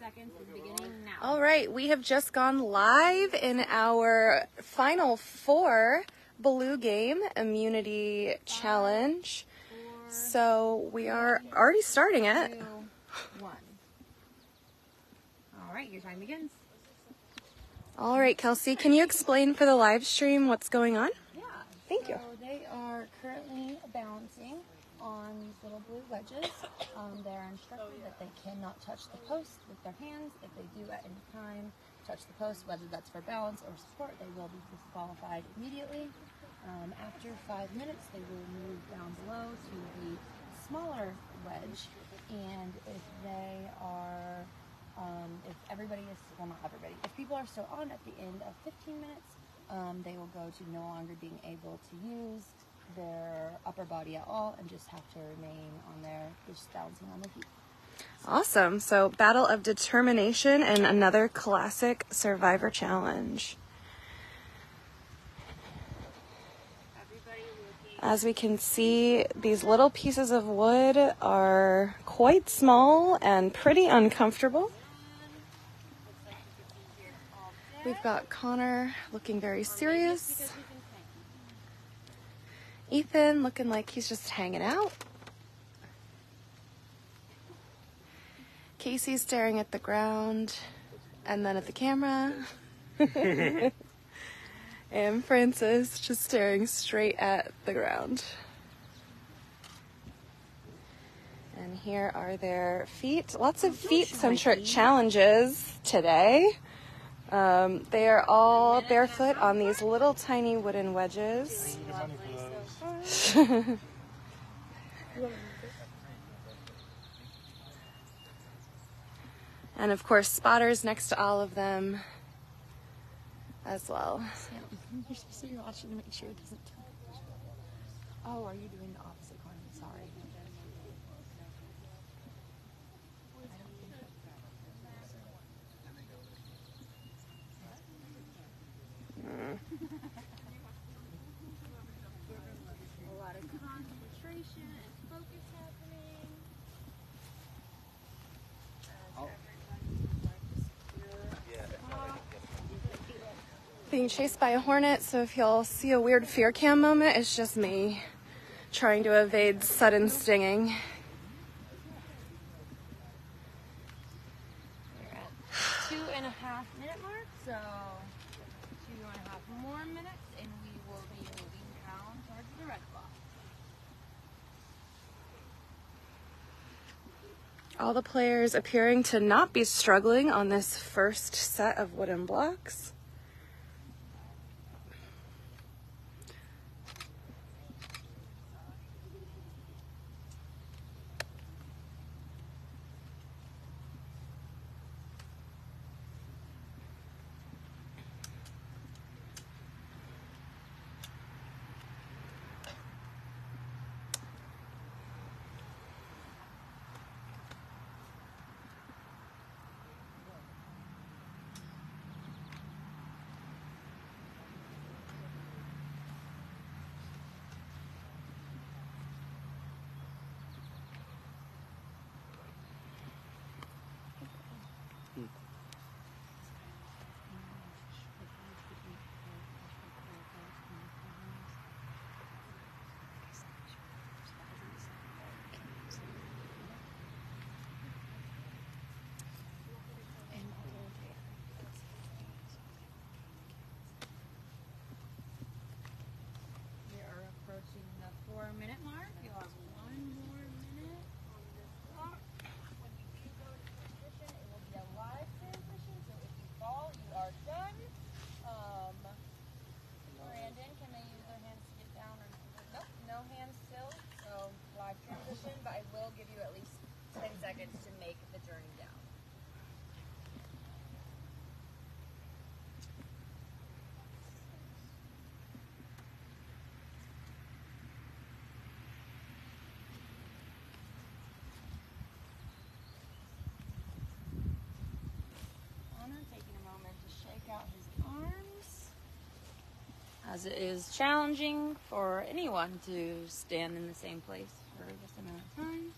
seconds is beginning now. All right, we have just gone live in our final 4 Blue Game Immunity Challenge. So we are already starting it. 2, 1. All right, your time begins. All right, Kelsey, can you explain for the live stream what's going on? Yeah. Thank you. So they are currently balancing on these little blue wedges. They're instructed that they cannot touch the post with their hands. If they do at any time touch the post, whether that's for balance or support, they will be disqualified immediately. After 5 minutes, they will move down below to the smaller wedge, and if they are, if everybody is, well, not everybody, if people are still on at the end of 15 minutes, they will go to no longer being able to use their upper body at all and just have to remain on their, just balancing on their feet. Awesome. So Battle of Determination and another classic Survivor challenge. As we can see, these little pieces of wood are quite small and pretty uncomfortable. We've got Connor looking very serious. Ethan looking like he's just hanging out. Casey staring at the ground and then at the camera. And Francis just staring straight at the ground. And here are their feet. Lots of feet-centric challenges today. They are all barefoot on these little tiny wooden wedges. And of course, spotters next to all of them as well. You're supposed to be watching to make sure it doesn't touch. Oh, are you doing the opposite corner? Sorry. A lot of concentration and focus happening. Being chased by a hornet, so if y'all see a weird fear cam moment, it's just me trying to evade sudden stinging. We're at 2.5 minute mark, so 2.5 more minutes, and we will be moving down towards the red block. All the players appearing to not be struggling on this first set of wooden blocks. We are approaching the 4-minute mark. You have 1 more minute on this block. When you do go to transition, it will be a live transition, so if you fall, you are done. Brandon, can they use their hands to get down? Or nope, no hands still, so live transition, but I will give you at least 10 seconds to make the journey down. Taking a moment to shake out his arms, as it is challenging for anyone to stand in the same place for this amount of time.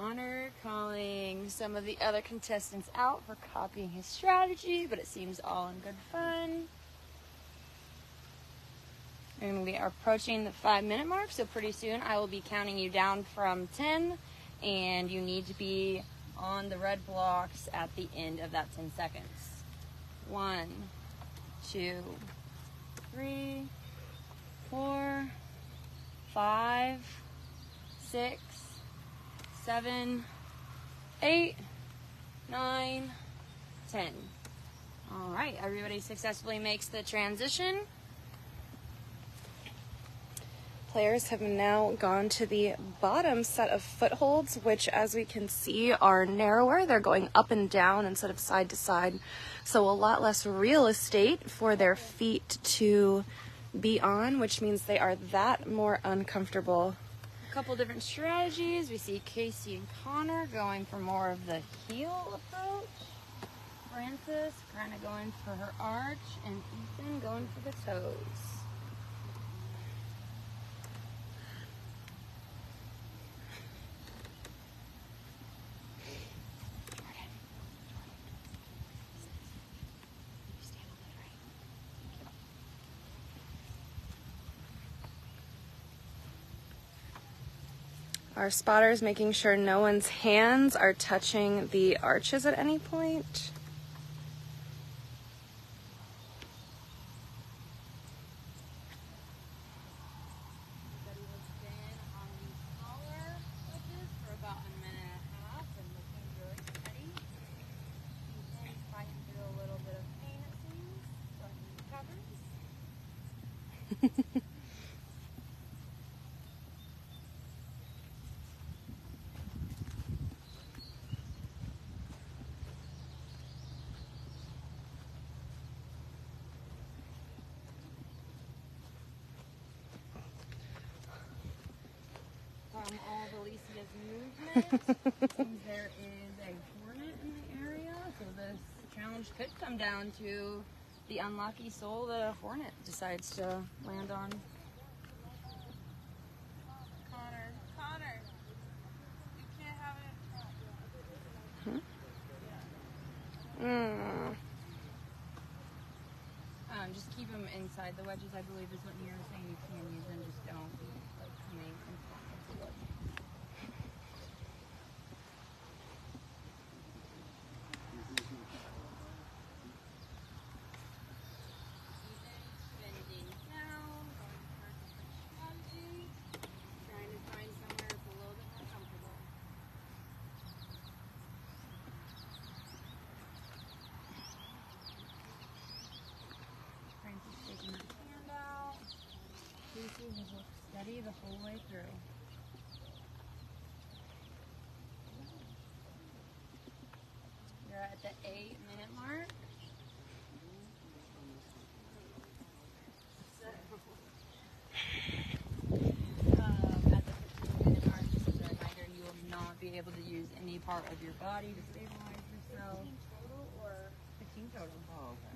Connor calling some of the other contestants out for copying his strategy, but it seems all in good fun. And we are approaching the 5-minute mark, so pretty soon I will be counting you down from 10, and you need to be on the red blocks at the end of that 10 seconds. 1, 2, 3, 4, 5, 6, 7, 8, 9, 10. All right, everybody successfully makes the transition. Players have now gone to the bottom set of footholds, which, as we can see, are narrower. They're going up and down instead of side to side, so a lot less real estate for their feet to be on, which means they are that more uncomfortable. A couple different strategies. We see Casey and Connor going for more of the heel approach. Frances kind of going for her arch, and Ethan going for the toes. Our spotters making sure no one's hands are touching the arches at any point. From all of Alicia's movements, seems there is a hornet in the area, so this challenge could come down to the unlucky soul that a hornet decides to land on. Connor, you can't have it. Just keep them inside the wedges, I believe is what Nira's saying. You can use them, just don't like coming in front of the wedge. Bending down, going for a different strategy, trying to find somewhere it's a little bit more comfortable. Francis taking his hand out. Casey has looked steady the whole way through. You're at the 8-minute mark. At the 15-minute mark, just as a reminder, you will not be able to use any part of your body to stabilize yourself. 15 total. Oh, okay.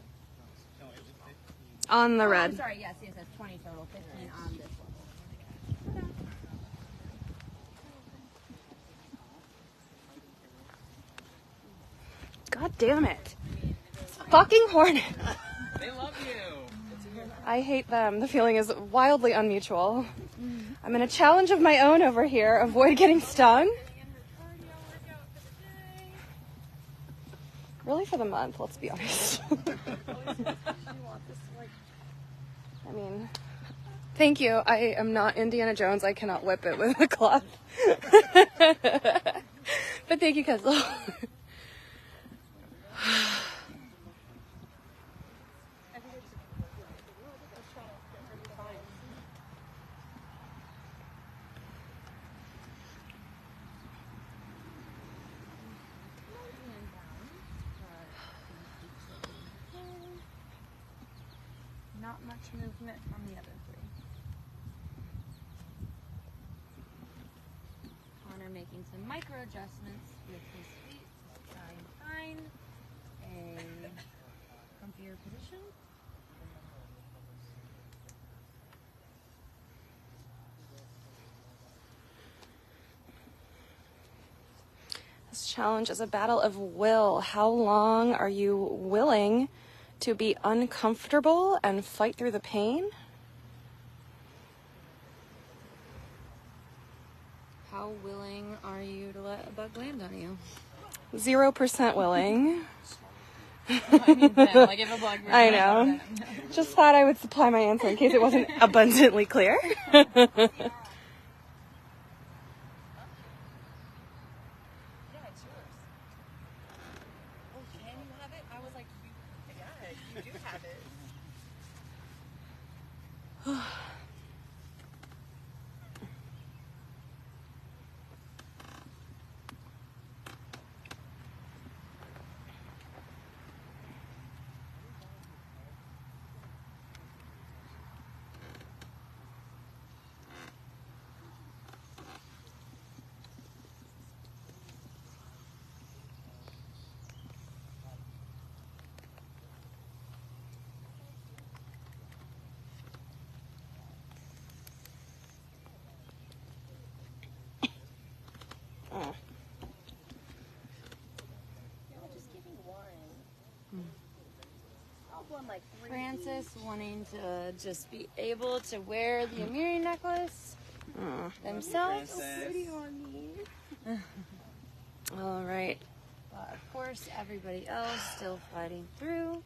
On the Oh, red. I'm sorry, yes, that's 20 total, 15 on this level. God damn it. Fucking hornet. They love you. I hate them. The feeling is wildly unmutual. I'm in a challenge of my own over here. Avoid getting stung. Really for the month, let's be honest. I mean, thank you. I am not Indiana Jones. I cannot whip it with a cloth. But thank you, Kessel. Not much movement from the other three. Connor making some micro adjustments with his feet to try and find a comfier position. This challenge is a battle of will. How long are you willing to be uncomfortable and fight through the pain? How willing are you to let a bug land on you? 0% willing. I mean, like if a bug were I know. Just thought I would supply my answer in case it wasn't abundantly clear. Yeah, it's yours. Oh, can you have it? I was like, Yeah, you do have it. Francis wanting to just be able to wear the Amiri necklace themselves. Princess. All right. But of course, everybody else still fighting through.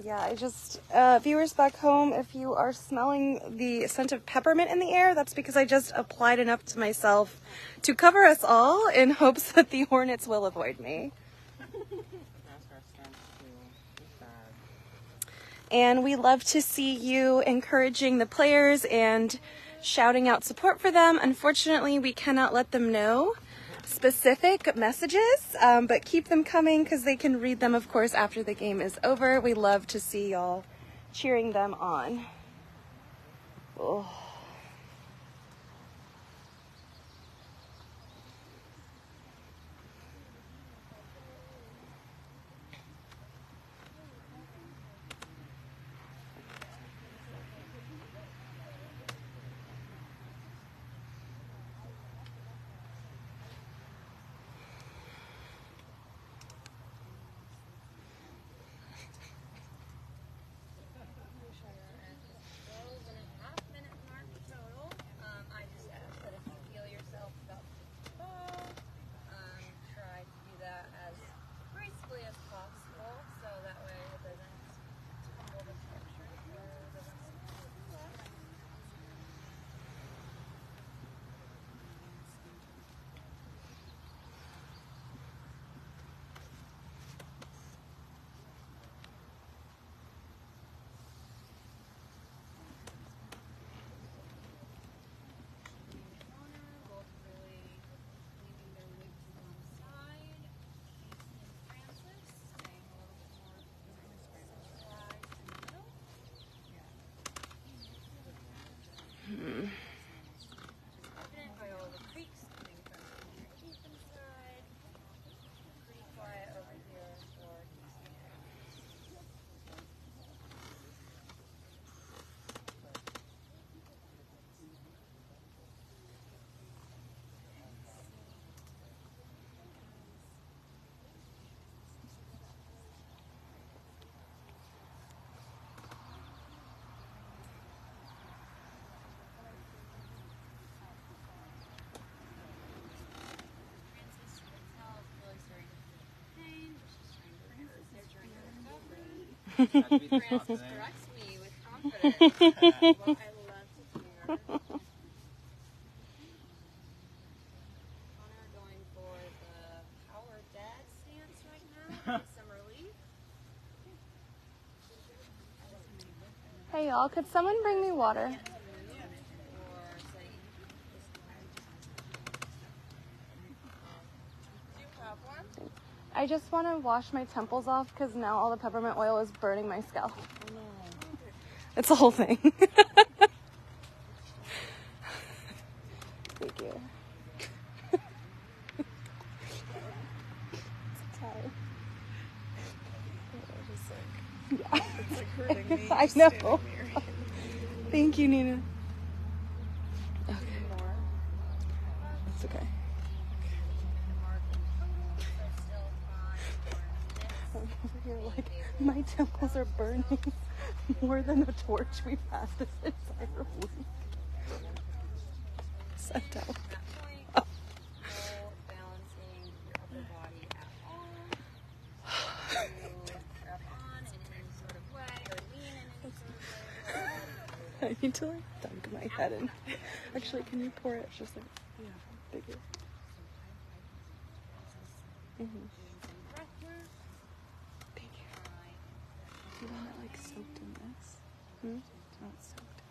Yeah, I just, viewers back home, if you are smelling the scent of peppermint in the air, that's because I just applied enough to myself to cover us all in hopes that the hornets will avoid me. And we love to see you encouraging the players and shouting out support for them. Unfortunately, we cannot let them know specific messages, but keep them coming because they can read them, of course, after the game is over. We love to see y'all cheering them on. Oh. Francis corrects me with confidence. Well, I love to hear. Connor going for the power dad stance right now. Get some relief. Hey y'all, could someone bring me water? I just want to wash my temples off because now all the peppermint oil is burning my scalp. Oh, no. It's a whole thing. Thank you. Yeah. It's like hurting me. I know. Thank you, Nina. Okay. It's okay. I'm over here like, my temples are burning more than the torch we've had this entire week. Sent out. I need to like dunk my head in. Actually, can you pour it? It's just like bigger. Thank you. Do you want it like soaked in this? It's not soaked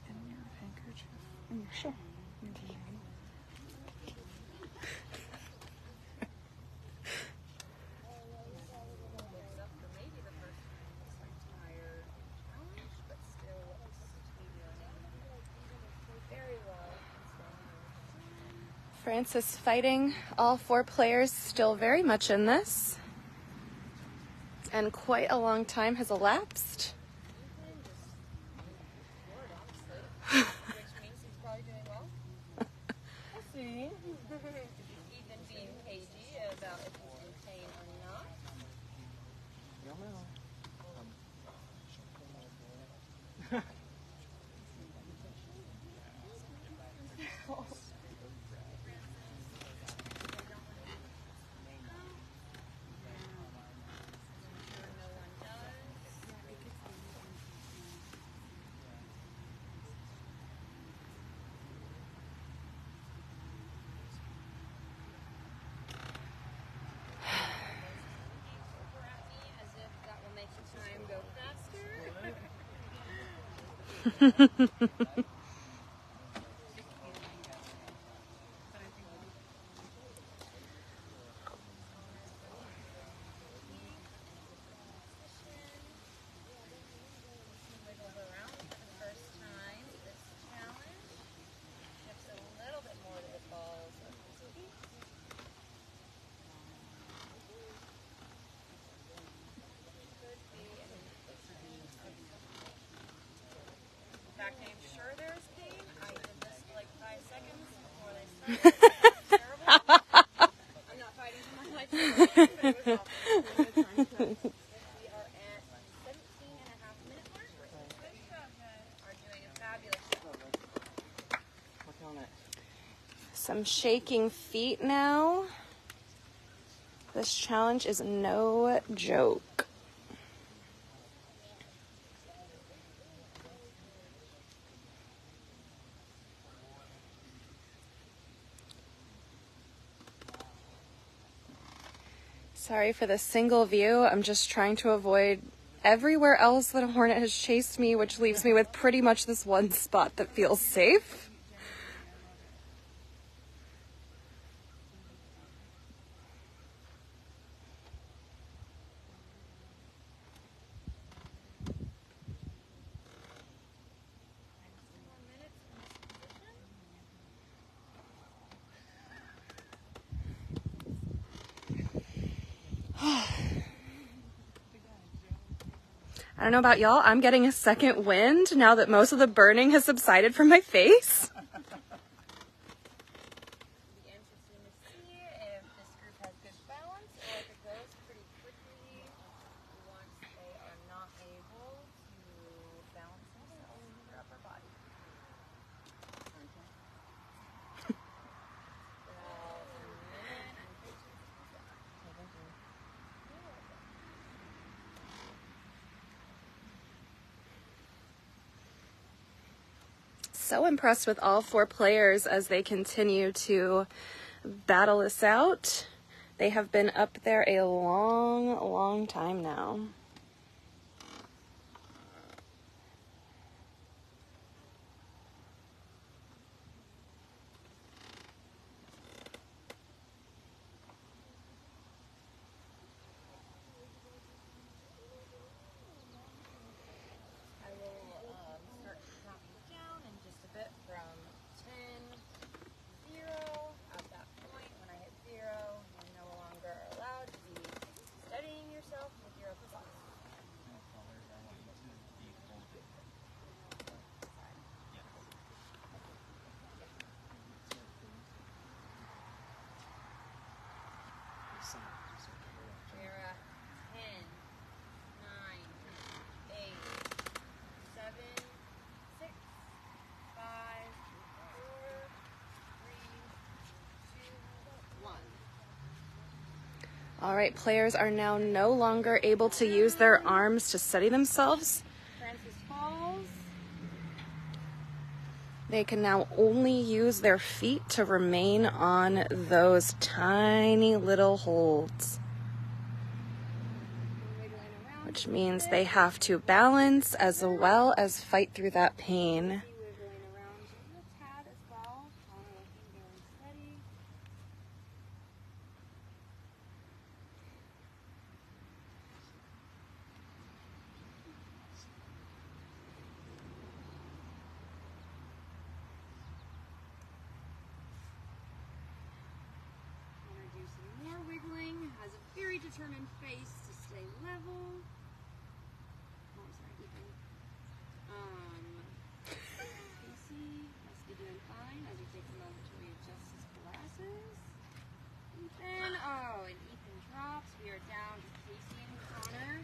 in your handkerchief. In your shawl. Francis fighting, all 4 players still very much in this. And quite a long time has elapsed. Which means he's probably doing well. We'll see. Even being cagey about if he's in pain or not. I'm sure there's pain. I did this for like 5 seconds before they started. Terrible. I'm not fighting for my life. But it was awful. We are at 17.5 minute mark. Good job, guys. Are doing a fabulous job. Working on it. Some shaking feet now. This challenge is no joke. Sorry for the single view. I'm just trying to avoid everywhere else that a hornet has chased me, which leaves me with pretty much this one spot that feels safe. I don't know about y'all, I'm getting a second wind now that most of the burning has subsided from my face. It'll be interesting to see if this group has good balance or if it goes pretty quickly once they are not able to balance themselves with their upper body. About a minute and 15 seconds. So impressed with all 4 players as they continue to battle this out. They have been up there a long time now. I will start counting down in just a bit from 10, 0. At that point, when I hit 0, you no longer are allowed to be studying yourself with your upper body. All right, players are now no longer able to use their arms to steady themselves. Francis falls. They can now only use their feet to remain on those tiny little holds, which means they have to balance as well as fight through that pain. Wiggling around just a tad as well. Connor looking very steady. Connor do some more wiggling. Has a very determined face to stay level. Oh, sorry, Ethan. Casey must be doing fine as he takes a moment to readjust his glasses. Ethan, oh, and Ethan drops. We are down to Casey and Connor.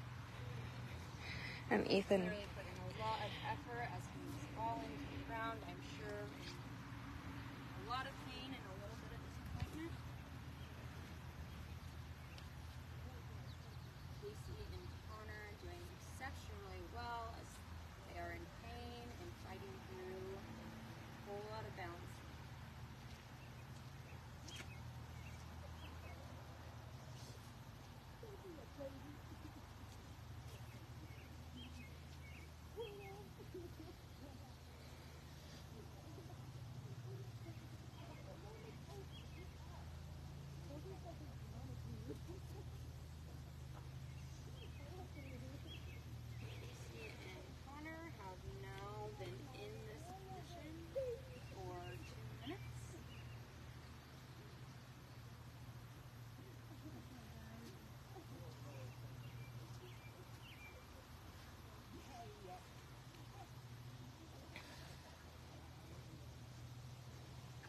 And Ethan, Really putting a lot of effort as he's falling to the ground. I'm sure a lot of pain and a little bit of disappointment. Casey and Connor doing exceptionally well as they are in pain and fighting through a whole lot of balance. Casey and Connor have now been in this position for 2 minutes.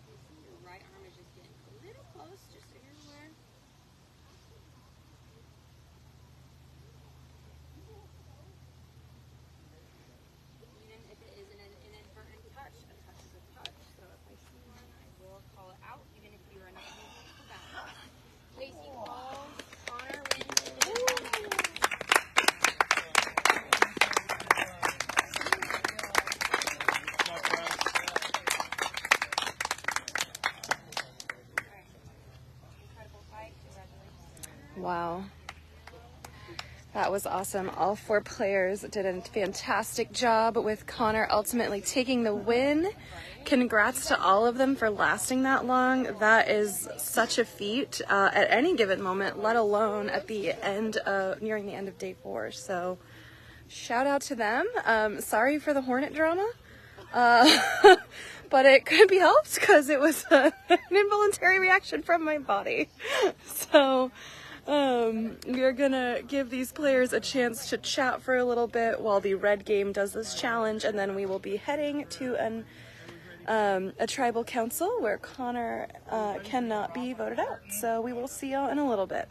Casey, your right arm is just getting a little close, just so you're aware. Even if it is an inadvertent touch, a touch is a touch. So if I see one, I will call it out, even if you are not able to balance. Casey falls, Connor wins. Incredible fight. Congratulations. wow. That was awesome. All 4 players did a fantastic job, with Connor ultimately taking the win. Congrats to all of them for lasting that long. That is such a feat at any given moment, let alone at the end of, nearing the end of day 4. So shout out to them. Sorry for the Hornet drama. But it could be helped because it was an involuntary reaction from my body. So we're gonna give these players a chance to chat for a little bit while the red game does this challenge, and then we will be heading to a tribal council where Connor cannot be voted out. So we will see y'all in a little bit.